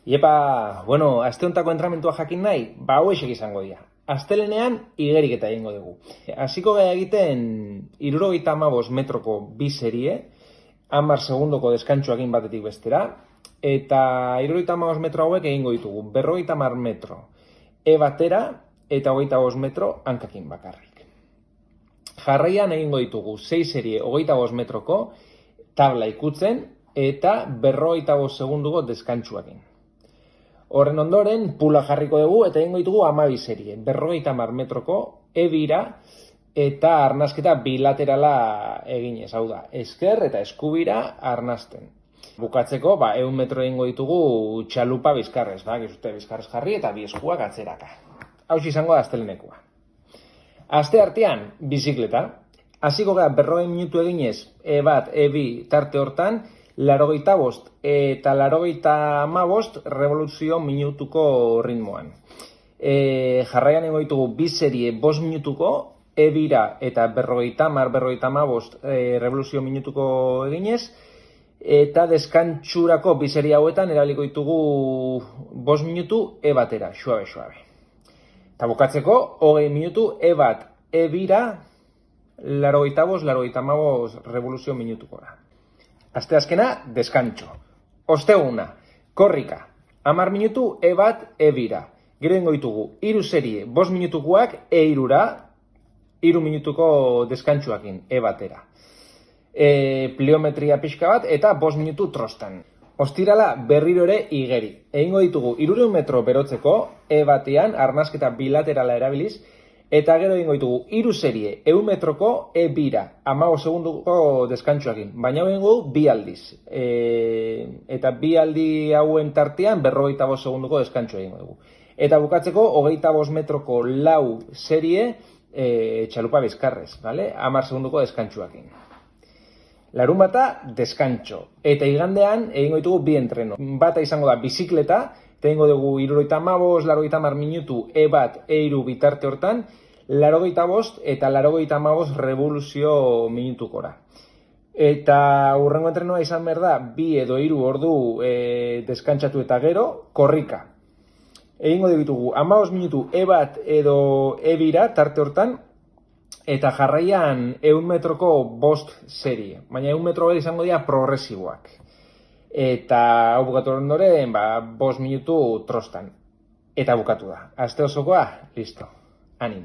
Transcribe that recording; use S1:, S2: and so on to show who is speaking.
S1: Iepa, bueno, aste hontako entramentua jakin nahi, hauexek izango dira. Astelenean igeriketa egingo dugu. Hasiko gara egiten 75 metroko bi serie, 10 segundoko deskantsuakin batetik bestera, eta 75 metro hauek egingo ditugu, 50 metro batera eta 25 metro hankakin bakarrik. Jarraian egingo ditugu 6 serie 25 metroko tabla ikutzen eta 55 segunduko deskantsuakin. Horren ondoren, pula jarriko dugu eta egingo ditugu 12 serie, 50 metroko ebira eta arnasketa bilaterala eginez, hau da, esker eta eskubira arnasten. Bukatzeko, 100 metro egingo ditugu txalupa bizkarrez, gizute bizkarrez jarri eta bi eskuak atzeraka. Hau izango da astelenekoa. Aste artean, bizikleta. Hasiko gara 40 minutu eginez, bat, bi tarte hortan, 85 eta 85 revoluzio minutuko ritmoan. Jarraian egingo ditugu bi serie 5 minutuko, ebira eta 50-55 revoluzio minutuko eginez, eta deskantsurako bi serie hauetan erabiliko ditugu 5 minutu batera, suabe. Eta bukatzeko, 20 minutu bat, ebira, 85 revoluzio minutuko da. Asteazkena, deskantxo. Osteguna, korrika. 10 minutu, bat, ebira. Gero egingo ditugu, 3 serie, 5 minutukoak, irura, 3 minutuko deskantxuakin, batera. Pliometria pixka bat, eta 5 minutu trostan. Ostirala, berriro ere igeri. Egingo ditugu, 300 metro berotzeko, batean, arnasketa bilaterala erabiliz, eta gero egingo ditugu 3 serie 100 metroko bira 15 segunduko deskantsuakin, baina egingo du 2 aldiz. Eta 2 aldi hauen tartean 55 segunduko deskantsua egingo dugu. Eta bukatzeko 25 metroko 4 serie txalupa bizkarrez, 10 segunduko deskantsuakin. Larunbata deskantxo. Eta igandean egingo ditugu bi entreno. Bata izango da bizikleta, eta egingo dugu 75 minutu bat, hiru bitarte hortan, 85 eta 85 revoluzio minutukora. Eta hurrengo entrenoa izan behar da, 2 edo 3 ordu deskantsatu eta gero, korrika. Egingo ditugu 15 minutu bat edo ebira tarte hortan, eta jarraian 100 metroko 5 serie. Baina 100 metro izango dira progresiboak. Eta hau bukatu ondoren, 5 minutu trostan. Eta bukatu da. Aste osokoa, listo. Animo.